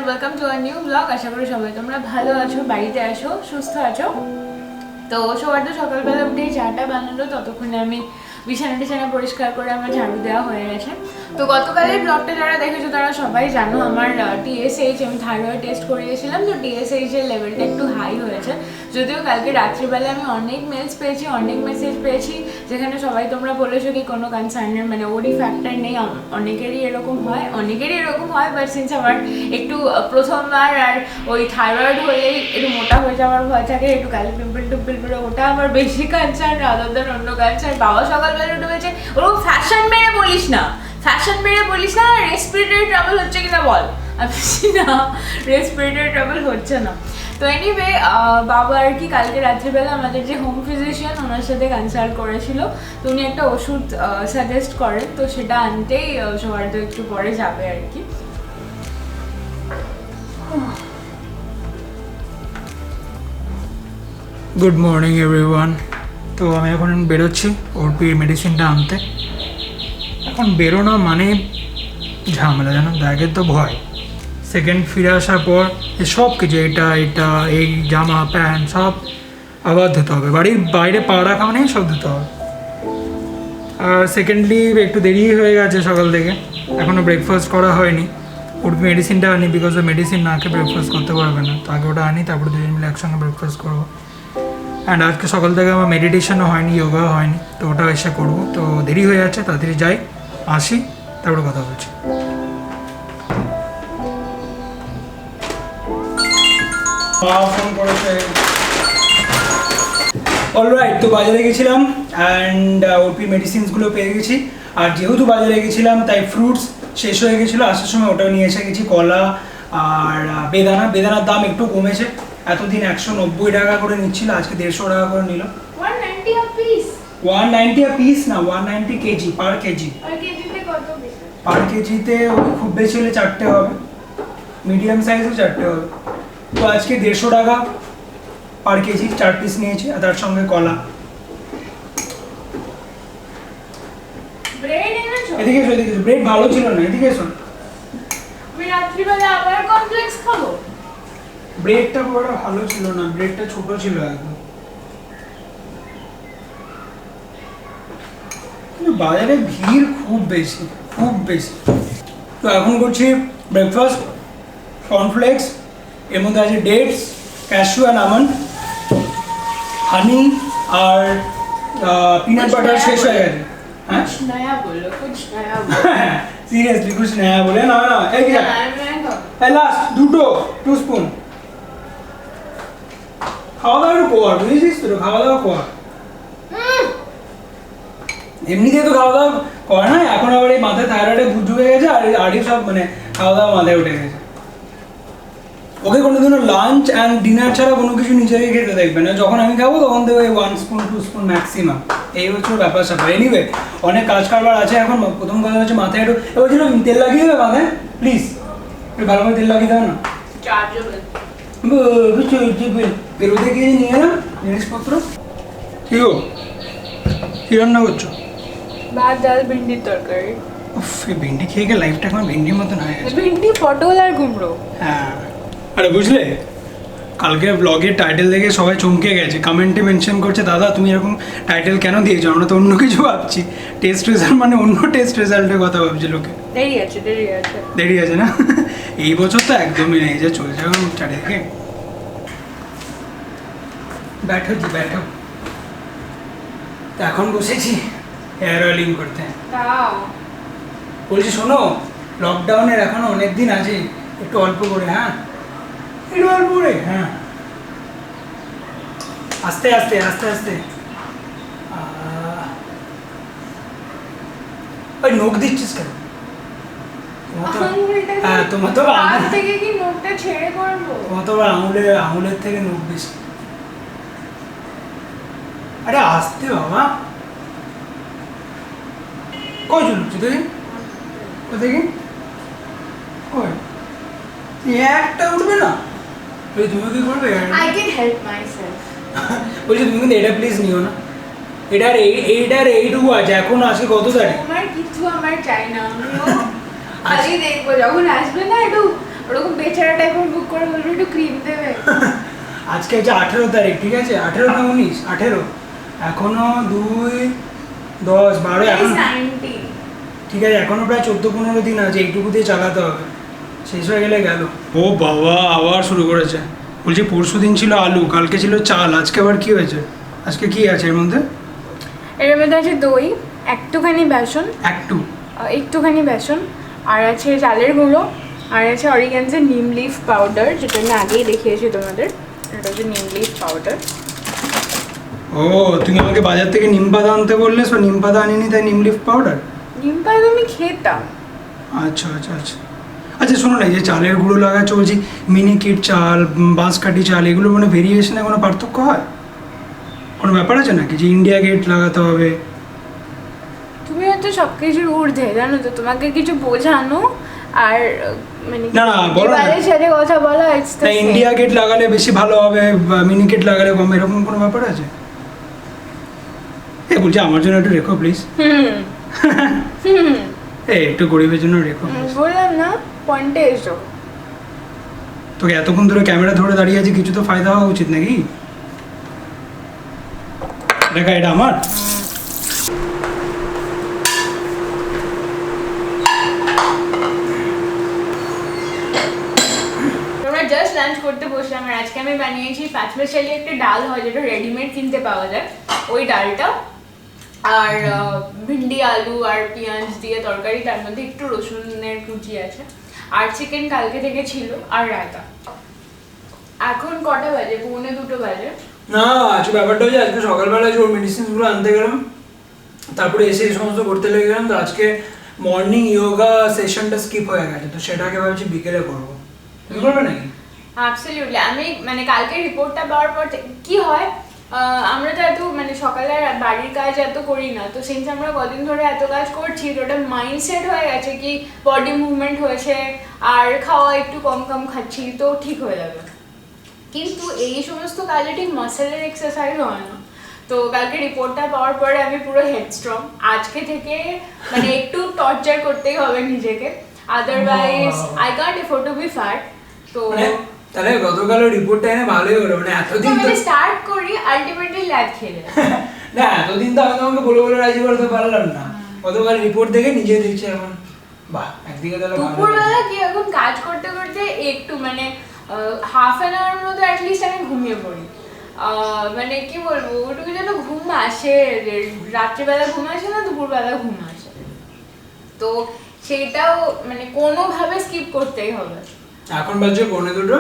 Welcome to a new blog. আশা করি সবাই তোমরা ভালো আছো, বাড়িতে আছো, সুস্থ আছো। তো সবার তো সকালবেলা উঠেই চাটা বানালো, ততক্ষণে আমি বিছানা পরিষ্কার করে আমার ঝাড়ু দেওয়া হয়ে গেছে। তো গতকালের ব্লগটা যারা দেখেছো তারা সবাই জানো আমার TSH, আমি থাইরয়েড টেস্ট করিয়েছিলাম। তো TSH এর লেভেলটা একটু হাই হয়েছে, যদিও কালকে রাত্রিবেলা আমি অনেক মেলস পেয়েছি, অনেক মেসেজ পেয়েছি, যেখানে সবাই তোমরা বলেছো কি কোনো কনসার্নের মানে ওরই ফ্যাক্টর নেই। অনেকেরই এরকম হয় বাট সিন্স আমার একটু প্রথমবার আর ওই থাইরয়েড হলেই একটু মোটা হয়ে যাওয়ার ভয় থাকে, একটু কালি পিম্পল করে, ওটা আমার বেশি কনসার্ন রাদার দেন অন্য কনসার্ন। বাবা সকালবেলা উঠে বলছে ওরকম ফ্যাশন মেরে বলিস না, রেসপিরেটরি ট্রাবল হচ্ছে কিনা বল। আমি না, রেসপিরেটরি ট্রাবল হচ্ছে না। তো এনিওয়ে বাবা আর কি কালকে রাত্রিবেলা আমাদের যে হোম ফিজিশিয়ান ওনার সাথে কনসাল্ট করেছিল, তো উনি একটা ওষুধ সাজেস্ট করেন, তো সেটা আনতেই সবার তো একটু পরে যাবে আর কি। Good morning everyone. তো আমি এখন বেরোচ্ছি ওরপির মেডিসিনটা আনতে। এখন বেরোনো মানে ঝামেলা, জানো, ব্যাগের তো ভয়। সেকেন্ড ফিরে আসার পর সব কিছু এটা এই জামা প্যান্ট সব আবার ধুতে হবে, বাড়ির বাইরে পা রাখা মানে সব ধুতে হবে। আর সেকেন্ডলি একটু দেরি হয়ে গেছে সকাল থেকে, এখনও ব্রেকফাস্ট করা হয়নি। ওরপি মেডিসিনটা আনি, বিকজ মেডিসিন না খেয়ে ব্রেকফাস্ট করতে পারবে না, তো আগে ওটা আনি, তারপরে দুজন মিলে একসঙ্গে ব্রেকফাস্ট করবো। অ্যান্ড আজকে সকাল থেকে আমার মেডিটেশনও হয়নি, যোগাও হয়নি, তো ওটা এসে করবো। তো দেরি হয়ে যাচ্ছে, তাড়াতাড়ি যাই, আসি, তারপরে কথা বলছি। ফোন করেছে। অলরাইট, তো বাজারে গেছিলাম অ্যান্ড ওরপি মেডিসিনসগুলো পেয়ে গেছি। আর যেহেতু বাজারে গেছিলাম তাই ফ্রুটস শেষ হয়ে গেছিলো, আসার সময় ওটাও নিয়ে এসে গেছি, কলা আর বেদানার দাম একটু কমেছে। এতদিন 190 টাকা করে নিচ্ছিল, আজকে 150 টাকা করে নিল। 190 a piece না, 190 কেজি পার কেজি। পার কেজিতে খুব বেশি হলে 4টে হবে, মিডিয়াম সাইজও 4টে হবে। তো আজকে 150 টাকা পার কেজি, 4 পিস নিয়েছি, আর তার সঙ্গে কলা। এদিকে এসো, ব্রেড ভালো ছিল না, এদিকে এসো। ব্রেডটা বড় ভালো ছিল না, ব্রেডটা ছোট ছিল একদম। বাজারে ভিড় খুব বেশি। তো এখন করছি ব্রেকফাস্ট, কর্নফ্লেক্স, এর মধ্যে আছে dates, cashew and almond, honey আর পিনাট বাটার শেষ হয়ে গেছে। হ্যাঁ সিরিয়াসলি কুছ নয়া বলে না। এই লাস্ট 2 স্পুন খাওয়া দাওয়া একটু কর, বুঝেছিস তো, খাওয়া দাওয়া কর। এমনিতে তো খাওয়া দাওয়া করে না, এখন আবার এই মাথায় থাইরয়েডে ভুত ঢুকে গেছে, আর সব মানে খাওয়া দাওয়া মাথায় উঠে গেছে। ওকে কোনোদিনও লাঞ্চ অ্যান্ড ডিনার ছাড়া কোনো কিছু নিজেকে খেতে দেখবে না, যখন আমি খাবো তখন দেবো 1 স্পুন 2 স্পুন ম্যাক্সিমাম। এই হচ্ছে ব্যাপার স্যাপার। এনিওয়ে অনেক কাজ কারবার আছে এখন। প্রথম কথা হচ্ছে মাথায় একটু বলছিল তেল লাগিয়ে দেবে মাথায়, প্লিজ একটু ভালো করে তেল লাগিয়ে দাও না। বেরোতে গিয়ে নিয়ে এলাম জিনিসপত্র। কি গো, কি রান্না করছো? ভাত, ডাল, ভিন্ডির তরকারি। উফ, এই ভিন্ডি খেয়ে গিয়ে লাইফটা এখন ভিন্ডির মতন হয়ে গেছে। ভিন্ডি, পটল আর কুমড়ো। হ্যাঁ, আরে বুঝলে, কালকে ব্লগের টাইটেল দেখে সবাই চমকে গেছে, কমেন্টে মেনশন করছে দাদা তুমি এরকম টাইটেল কেন দিয়েছো, আমরা তো অন্য কিছু ভাবছি। টেস্ট রেজাল্ট মানে অন্য টেস্ট রেজাল্টের কথা ভাবছি লোকে। দেরি আছে না? এই বছর তো একদমই নেই, যে চলছে এখন চারিদিকে। ব্যাঠো। তো এখন বসেছি হেয়ার অয়েলিং করতে। বলছি শোনো, লকডাউনের এখনো অনেক দিন আছে, একটু অল্প করে। হ্যাঁ, একটু অল্প করে। হ্যাঁ, আস্তে আস্তে। ওই নখ দিচ্ছিস কেন? আঙুলটা হ্যাঁ তোমার তো হাত থেকে কি নখটা ছেড়ে করবো? তোমার তো আঙুলের থেকে নখ বেশি। আরে আসতে বাবা, কই চলছি তুই? দেখি কই একটা উঠবে না? তুমি কি করবে? I can help myself. বলছি তুমি কিন্তু এটা প্লিজ নিও না, এটার এইটুকু আছে। এখন আজকে কত তারিখ? তোমার কিছু আমার চাই না, আমিও খালি দেখবো যখন আসবে না একটু ওরকম বেচারা টাইপের বুক করে বলবে একটু ক্রিম দেবে। আজকে হচ্ছে 18 তারিখ, ঠিক আছে? 18 না 19? 18। এখনো 2, 10, 12 এখন 90 ঠিক আছে, এখনো প্রায় 14-15 দিন আছে। এইটুকু দিয়ে চালাতে হবে, শেষ হয়ে গেলে গেল। ও বাবা আবার শুরু করেছে। বলছি পরশু দিন ছিল আলু, কালকে ছিল চাল, আজকে আবার কি হয়েছে? আজকে কি আছে এর মধ্যে? এর মধ্যে আছে দই, একটুখানি বেসন, একটুখানি বেসন, আর আছে চালের গুঁড়ো, আর আছে অরিগ্যানজের নিম লিফ পাউডার, যেটা আমি আগেই দেখিয়েছি তোমাদের। এটা হচ্ছে নিম লিফ পাউডার। ও তুমি আমাকে বাজার থেকে নিম পাতা আনতে বললে, সো নিম পাতা আনিনি, তাই নিম লিফ পাউডার। নিম পাউডার আমি খেতাম। আচ্ছা আচ্ছা আচ্ছা আচ্ছা, শোনো না, এই যে চালের গুঁড়ো লাগাচ্ছ, বলছি মিনিকিট চাল, বাঁশকাঠি চাল, এগুলো মানে ভেরিয়েশনে কোনো পার্থক্য হয়? কোনো ব্যাপার আছে নাকি যে ইন্ডিয়া গেট লাগাতে হবে? তুমি হয়তো সব কিছুর ঊর্ধ্বে, জানো তো, তোমাকে কিছু বোঝানো আর মানে না, বলো না। এবারের সাথে কথা বলা, it's the same. India Gate লাগালে বেশি ভালো হবে বা মিনিকেট লাগালে কম, এরকম কোনো ব্যাপার আছে? বলছি আমার জন্য একটু রেখো প্লিজ। একটু গরিবের জন্য রেখো। বললাম না, পয়েন্টে এসো। তোকে এতক্ষণ ধরে ক্যামেরা ধরে দাঁড়িয়ে আছে, কিছু তো ফায়দা হওয়া উচিত নাকি? দেখা এটা আমার। তোমরা জাস্ট লাঞ্চ করতে বসলাম, আর আজকে আমি বানিয়েছি পাঁচমিশালি একটা ডাল হয়, যেটা রেডিমেড কিনতে পাওয়া যায়, ওই ডালটা, আর ভিন্ডি আলু আর পেঁয়াজ দিয়ে তরকারি, তার মধ্যে একটু রসুনের কুচি আছে, আর চিকেন কালকে থেকে ছিল, আর রায়তা। এখন কটা বাজে? 1:45 বাজে। না আজকে ব্যাপারটা হচ্ছে, আজকে সকালবেলা যে ওর মেডিসিনগুলো আনতে গেলাম, তারপরে এসে এই সমস্ত করতে লেগে গেলাম, তো আজকে মর্নিং ইয়োগা সেশনটা স্কিপ হয়ে গেছে, তো সেটাকে ভাবছি বিকেলে করবো। তুমি করবে নাকি? অ্যাবসলিউটলি। আমি মানে কালকে রিপোর্টটা পাওয়ার পর কি হয়, আমরা তো এত মানে সকালে বাড়ির কাজ এত করি না, তো সিন্স আমরা কদিন ধরে এত কাজ করছি, তো ওটা মাইন্ডসেট হয়ে গেছে কি বডি মুভমেন্ট হয়েছে আর খাওয়া একটু কম কম খাচ্ছি, তো ঠিক হয়ে যাবে। কিন্তু এই সমস্ত কাজে ঠিক মাসেলের এক্সারসাইজ হয় না। তো কালকে রিপোর্টটা পাওয়ার পরে আমি পুরো হেডস্ট্রং, আজকে থেকে মানে একটু টর্চার করতেই হবে নিজেকে, otherwise I can't afford to be fat. তো তাহলে গতকাল রিপোর্টটা এনে ভালোই হলো, মানে এতদিন তো আমি স্টার্ট করি, আলটিমেটলি ল্যাদ খেলে না, এতদিন তো আমি তোমাকে বলে রাজি করতে পারলাম না। গতকাল রিপোর্ট দেখে নিজে দেখছি এখন বাহ, একদিকে তাহলে দুপুরবেলা কি এখন কাজ করতে করতে একটু মানে হাফ অ্যান আওয়ার মতো অ্যাটলিস্ট আমি ঘুমিয়ে পড়ি। মানে কি বলবো, ওটুকু যেন ঘুম আসে, রাত্রিবেলা ঘুম আসে না, দুপুরবেলা ঘুম আসে, তো সেটাও মানে কোনোভাবে স্কিপ করতেই হবে। এখন বাজে 1:45,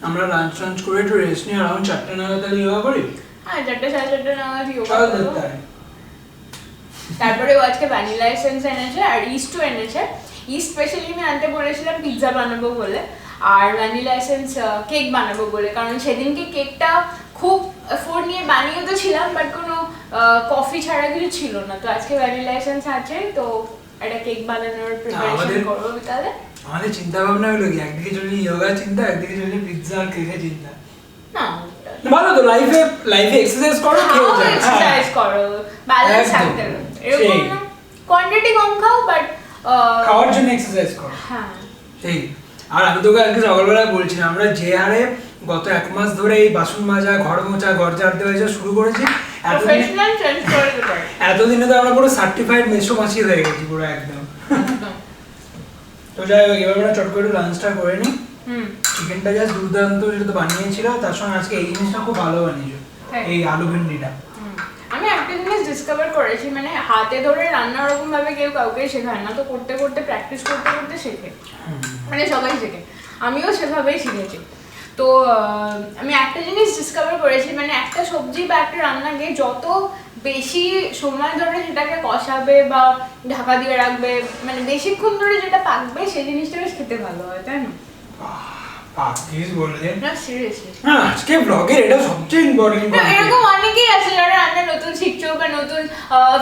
আমরা লাঞ্চ করে একটু রেস্ট নিয়ে আরাউন্ড 4টা নাগাদ তাহলে ইয়োগা করি। হ্যাঁ, 4টা 4:30 নাগাদ ইয়োগা করবো। তারপরে ও আজকে ভ্যানিলা এসেন্স এনেছে আর ইস্টও এনেছে। ইস্ট স্পেশালি আমি আনতে বলেছিলাম পিৎজা বানাবো বলে, আর ভ্যানিলা এসেন্স কেক বানাবো বলে, কারণ সেদিনকে কেকটা খুব এফোর্ট নিয়ে বানিয়ে তো ছিলাম, বাট কোনো কফি ছাড়া কিছু ছিল না, তো আজকে ভ্যানিলা এসেন্স আছে, তো একটা কেক বানানোর প্রিপারেশন করবো বিকালে। আমাদের চিন্তা ভাবনা হলো কি, একদিকে চলছে ইয়োগা চিন্তা, একদিকে চলছে পিৎজা আর কেকের চিন্তা। না ভালো তো, লাইফে এক্সারসাইজ করো, খেয়ে যাও, এক্সারসাইজ করো, ব্যালেন্স থাকতে হবে, এরকম না কোয়ান্টিটি কম খাও, বাট খাওয়ার জন্য এক্সারসাইজ করো। হ্যাঁ ঠিক। আর আমি তোকে আজকে সকালবেলা বলছিলাম, আমরা যে হারে গত 1 মাস ধরে এই বাসন মাজা, ঘর মোছা, ঘর ঝাড় দেওয়া শুরু করেছি, এতদিনে তো আমরা পুরো সার্টিফাইড মেসো মাছি হয়ে গেছি পুরো একদম। তো যাই হোক, এবার আমরা চট করে লাঞ্চটা করে নিই। চিকেনটা জাস্ট দুর্দান্ত, যেটা তো বানিয়েছিল, তার সঙ্গে আজকে এই জিনিসটা খুব ভালো বানিয়েছো, এই আলু ভেন্ডিটা। আমি একটা জিনিস ডিসকভার করেছি, মানে হাতে ধরে রান্না ওরকম ভাবে কেউ কাউকে শেখায় না, তো করতে করতে প্র্যাকটিস করতে করতে শেখে, মানে সবাই শেখে, আমিও সেভাবেই শিখেছি। তো আমি একটা জিনিস ডিসকভার করেছি, মানে একটা সবজি বা একটা রান্নাকে যত বেশি সময় ধরে সেটাকে কষাবে বা ঢাকা দিয়ে রাখবে, মানে বেশিক্ষণ ধরে যেটা পাকবে সেই জিনিসটা বেশ খেতে ভালো হয়, তাই না? প্লিজ বললেন না সিরিয়াসলি, না আজকে ব্লগের এটা সবচেয়ে ইম্পর্টেন্ট। এরকম অনেকেই আছে যারা রান্না নতুন শিখছো বা নতুন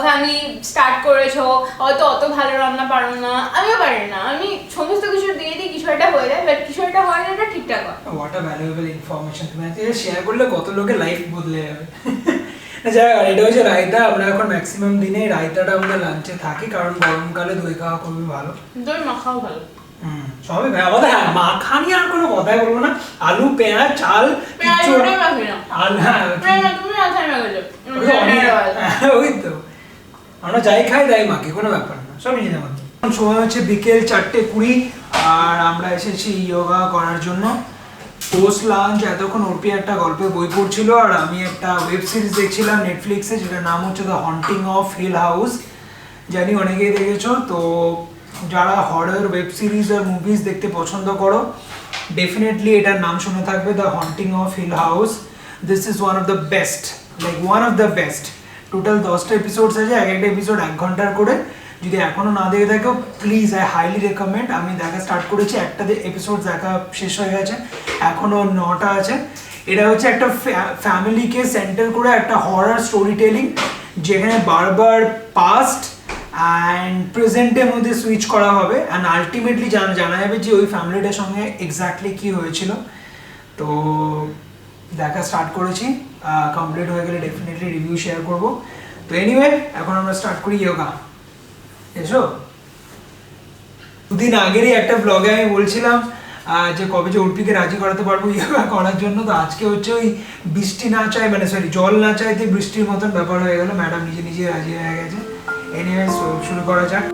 ফ্যামিলি স্টার্ট করেছো, হয়তো অত ভালো রান্না পারো না, আমিও পারি না, আমি সমস্ত কিছু দিয়ে দিই, কিছু একটা হয়ে যায়, বাট কিছু একটা হয় না, এটা ঠিকঠাক হয়। হোয়াট আ ভ্যালুয়েবল ইনফরমেশন, তুমি আজকে শেয়ার করলে কত লোকের লাইফ বদলে যাবে। যাই হোক, এটা হচ্ছে রায়তা। আমরা এখন ম্যাক্সিমাম দিনে রায়তাটা আমাদের লাঞ্চে থাকে, কারণ গরমকালে দই খাওয়া খুবই ভালো, দই মাখাও ভালো। সবই আমাদের, হ্যাঁ মাখা নিয়ে আর কোনো কথাই বলবো না। আলু পেঁয়াজ চাল কিচ্ছু ওই তো আমরা যাই খাই তাই মাখি, কোনো ব্যাপার না, সব নিজে মাখি। সময় হচ্ছে বিকেল 4:20 আর আমরা এসেছি যোগা করার জন্য। পোস্ট লাঞ্চ এতক্ষণ অর্পি একটা গল্পের বই পড়ছিল আর আমি একটা ওয়েব সিরিজ দেখছিলাম নেটফ্লিক্সে, যেটার নাম হচ্ছে the Haunting of Hill House. জানি অনেকেই দেখেছো, তো যারা হরর ওয়েব সিরিজ আর মুভিজ দেখতে পছন্দ করো ডেফিনেটলি এটার নাম শুনে থাকবে, the Haunting of Hill House. This is one of the best, like one of the best. Total 10টা এপিসোডস আছে, এক একটা এপিসোড 1 ঘন্টার করে। যদি এখনো না দেখে থাকো প্লিজ আই হাইলি রেকমেন্ড। আমি দেখা স্টার্ট করেছি, একটা এপিসোড দেখা শেষ হয়ে গেছে, এখনো 9টা আছে। এটা হচ্ছে একটা ফ্যামিলিকে সেন্টার করে একটা হরর স্টোরি টেলিং, যেখানে বারবার পাস্ট অ্যান্ড প্রেজেন্টের মধ্যে সুইচ করা হবে অ্যান্ড আলটিমেটলি জানা যাবে যে ওই ফ্যামিলিটার সঙ্গে এক্স্যাক্টলি কী হয়েছিল। তো দেখা স্টার্ট করেছি, কমপ্লিট হয়ে গেলে ডেফিনেটলি রিভিউ শেয়ার করবো। তো এনিওয়ে এখন আমরা স্টার্ট করি যোগা। এসো, দুদিন আগেরই একটা ব্লগে আমি বলছিলাম যে কবে যে উর্পিকে রাজি করাতে পারবো যোগা করার জন্য। তো আজকে হচ্ছে ওই বৃষ্টি না চাই, মানে সরি জল না চাইতে বৃষ্টির মতন ব্যাপার হয়ে গেল, ম্যাডাম নিজে নিজে রাজি হয়ে গেছে। এনিওয়ে শুরু করা যাক।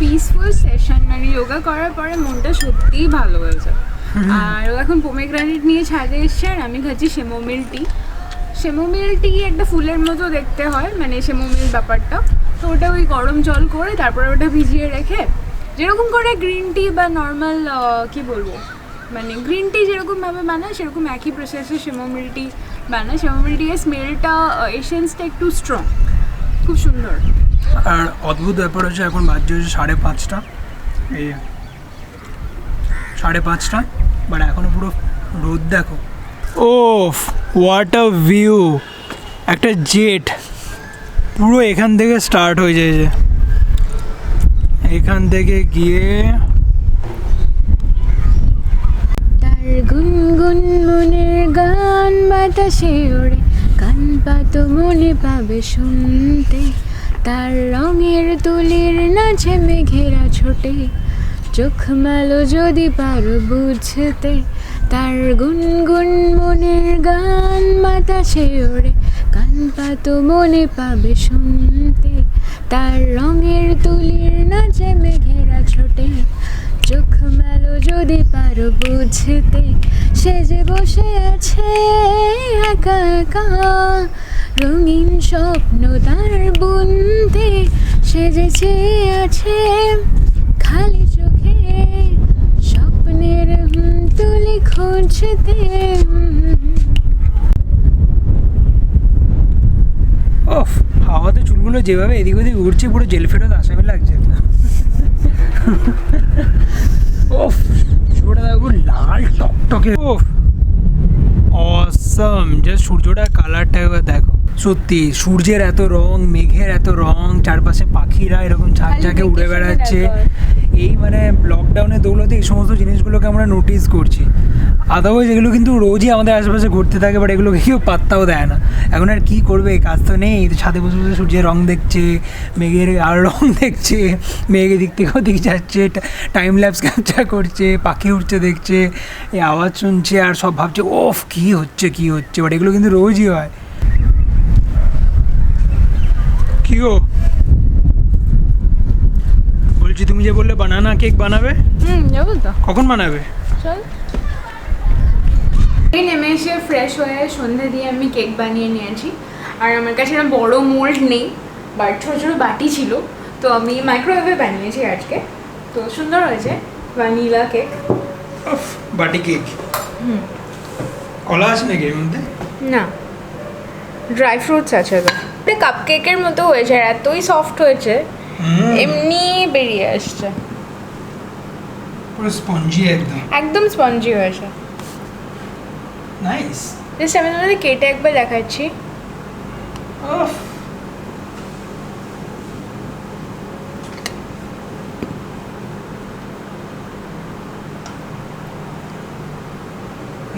পিসফুল সেশন, মানে যোগা করার পরে মনটা সত্যিই ভালো হয়েছে। আর ও এখন পোমেগ্রানেট নিয়ে ছাদে এসছে আর আমি খাচ্ছি সেমোমিল টি। সেমোমিল টি একটা ফুলের মতো দেখতে হয়, মানে সেমোমিল ব্যাপারটা। তো ওটা ওই গরম জল করে তারপরে ওটা ভিজিয়ে রেখে, যেরকম করে গ্রিন টি বা নর্মাল কি বলবো, মানে গ্রিন টি যেরকমভাবে বানায় সেরকম একই প্রসেসে সেমোমিল টি বানায়। সেমোমিল টির স্মেলটা, এসেন্সটা একটু স্ট্রং, খুব সুন্দর। আর অদ্ভুত ব্যাপার হচ্ছে এখন বাজে হচ্ছে 5:30, এই 5:30, বাট এখনো পুরো রোদ দেখো। ওফ হোয়াট আ ভিউ, একটা জেট পুরো এখান থেকে স্টার্ট হয়ে যায়, যে এখান থেকে গিয়ে তার গুনগুন মনের গান বাতাসে ওড়ে, কান পাতো মনে পাবে শুনতে, তার রঙের তুলির নাচে মেঘেরা ছোটে, চোখ মেলো যদি পারো বুঝতে, তার গুনগুন মনের গান বাতাসে ওড়ে, কান পাতো মনে পাবে শুনতে, তার রঙের তুলির নাচে মেঘেরা ছোটে, চোখ মেলো যদি পারো বুঝতে, সে যে বসে আছে একা একা, রঙিন স্বপ্ন তার বুনতে, সে যে চেয়ে আছে খালি চোখে, স্বপ্নের তুলি খুঁজতে। ওফ হাওয়াতে চুলগুলো যেভাবে এদিক ওদিক উড়ছে পুরো জেল ফেরত আসামি লাগছে। ওফ সূর্যটা দেখো লাল টকটকে, ওফ অসম, জাস্ট সূর্যটার কালারটা এবার দেখো। সত্যি সূর্যের এত রং, মেঘের এত রং, চারপাশে পাখিরা এরকম ঝাঁকে উড়ে বেড়াচ্ছে। এই মানে লকডাউনের দৌলতে এই সমস্ত জিনিসগুলোকে আমরা নোটিস করছি। আদারওয়াইজ এগুলো কিন্তু রোজই আমাদের আশেপাশে ঘুরতে থাকে, বাট এগুলোকে কেউ পাত্তাও দেয় না। এখন আর কী করবে, কাজ তো নেই, ছাদে বসে বসে সূর্যের রং দেখছে, মেঘের আর রং দেখছে, মেঘ এদিক থেকে ওদিক যাচ্ছে, টাইম ল্যাপস ক্যাপচার করছে, পাখি উঠছে দেখছে, এই আওয়াজ শুনছে আর সব ভাবছে ওফ কী হচ্ছে কী হচ্ছে, বাট এগুলো কিন্তু রোজই হয়। কি গো বলছি, তুমি যে বললে বানানা কেক বানাবে, যাবো তো, কখন বানাবে? চল। এই নেমে এসে ফ্রেশ হয়ে সন্ধ্যে দিয়ে আমি কেক বানিয়ে নিয়েছি। আর আমার কাছে না বড় মোল্ড নেই, বাট ছোটো ছোটো বাটি ছিল, তো আমি মাইক্রোওয়েভে বানিয়েছি আজকে। তো সুন্দর হয়েছে, ভ্যানিলা কেক। বাটি কেক, কলা আছে নাকি এর মধ্যে? না, ড্রাই ফ্রুটস আছে। তো কাপ কেকের মতো হয়েছে, আর এতই সফট হয়েছে, এমনি বেরিয়ে আসছে, পুরো স্পঞ্জি একদম, একদম স্পঞ্জি হয়েছে। নাইস। জাস্ট আমি তোমাদের কেটে একবার দেখাচ্ছি। ওফ,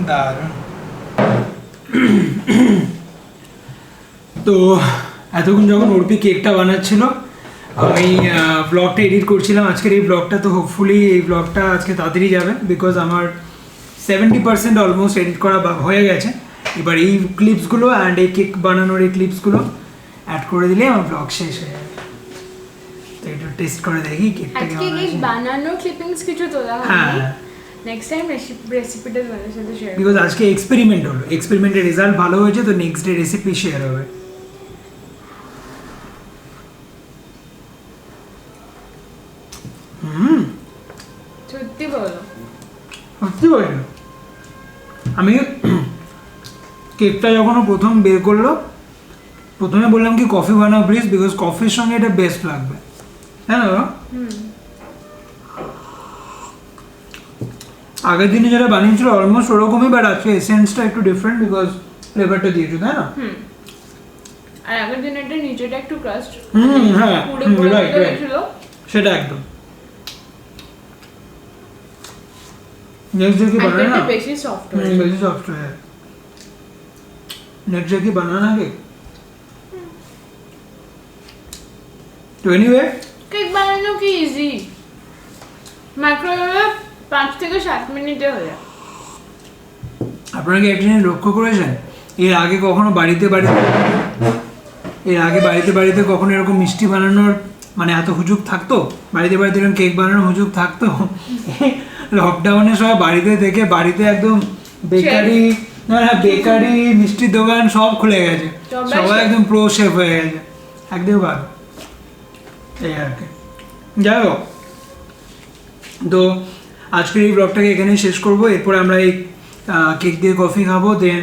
দারুণ। তো এতক্ষণ যখন অর্পি কেকটা বানাচ্ছিল, আমি ব্লগটা এডিট করছিলাম আজকের এই ব্লগটা। তো হোপফুলি এই ব্লগটা আজকে তাড়াতাড়ি যাবে, বিকজ আমার 70% অলমোস্ট এডিট করা হয়ে গেছে। এবার এই ক্লিপসগুলো অ্যান্ড এই কেক বানানোর এই ক্লিপসগুলো অ্যাড করে দিলে আমার ব্লগ শেষ হয়ে যাবে। তো একটু টেস্ট করে দেখি কেকটা আজকে কেমন কেক আছে। বানানোর ক্লিপিংস কিছু তোলা হ্যাঁ, হয়নি, নেক্সট টাইম রেসিপিটা তোমাদের সাথে শেয়ার করব। বিকজ আজকে এক্সপেরিমেন্ট হলো, এক্সপেরিমেন্টের রেজাল্ট ভালো হয়েছে, তো নেক্সট ডে রেসিপি শেয়ার হবে। সত্যি বলো, সত্যি বললো। আমি কেকটা যখন ও প্রথম বের করলো, প্রথমে বললাম কি কফি বানাও প্লিজ, বিকজ কফির সঙ্গে এটা বেস্ট লাগবে, হ্যাঁ না? আগের দিনে যেটা বানিয়েছিল অলমোস্ট ওরকমই, বাট আজকে এসেন্সটা একটু ডিফারেন্ট বিকজ ফ্লেভারটা দিয়েছো, তাই না? আর আগের দিন এটা নিচেটা একটু ক্রাস্ট, হ্যাঁ, পুরো পুরো রাইট, ছিল, সেটা একদম। নেক্সট ডে কি বানানা? এটা বেশি সফট হয়েছে। বেশি সফট হয়ে নেক্সট ডে কি বানানা কেক? তো এনিওয়ে, কেক বানানো কি ইজি, মাইক্রোওয়েভে 5 থেকে 7 মিনিটে হয়ে যায়। আপনারা কি একটা জিনিস লক্ষ্য করেছেন, এর আগে কখনো বাড়িতে কখনো এরকম মিষ্টি বানানোর মানে এত হুজুগ থাকতো? বাড়িতে এরকম কেক বানানোর হুজুগ থাকতো? লকডাউনে সবাই বাড়িতে থেকে বাড়িতে একদম বেকারি, বেকারি মিষ্টির দোকান সব খুলে গেছে, সবাই একদম প্রো শেফ হয়ে গেছে, একদম ভালো। এই আর কি, যাই হোক, তো আজকের এই ব্লগটাকে এখানেই শেষ করবো। এরপরে আমরা এই কেক দিয়ে কফি খাবো। দেন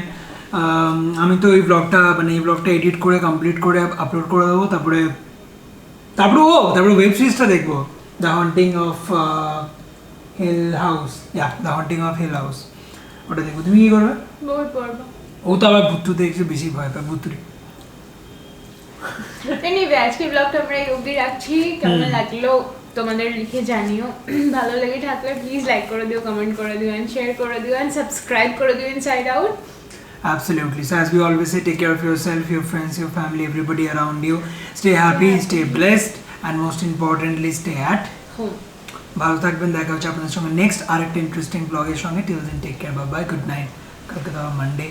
আমি তো এই ব্লগটা এডিট করে কমপ্লিট করে আপলোড করে দেবো। তারপরে ওয়েব সিরিজটা দেখবো, the Haunting of Hill House. The Haunting of Hill House, ওটা দেখবো। তুমি কি করবে? বই পড়বো। ও তো আবার ভুতুতে একটু বেশি ভয় পায়, ভুতুরি। এনিওয়ে, আজকের ব্লগটা আমরা এই অবধি রাখছি। কেমন লাগলো তোমাদের লিখে জানিও। ভালো লেগে থাকলে প্লিজ লাইক করে দিও, কমেন্ট করে দিও, এন্ড শেয়ার করে দিও, এন্ড সাবস্ক্রাইব করে দিও inside out. Absolutely. So as we always say, take care of yourself, your friends, your family, everybody around you. Stay happy, stay blessed, and most importantly, stay at home. ভালো থাকবেন, দেখা হচ্ছে আপনাদের সঙ্গে next আরেকটা interesting ব্লগের সঙ্গে। Till then take care, bye bye, good night. কালকে তো মানডে,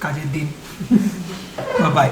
কাজের দিন। Bye by.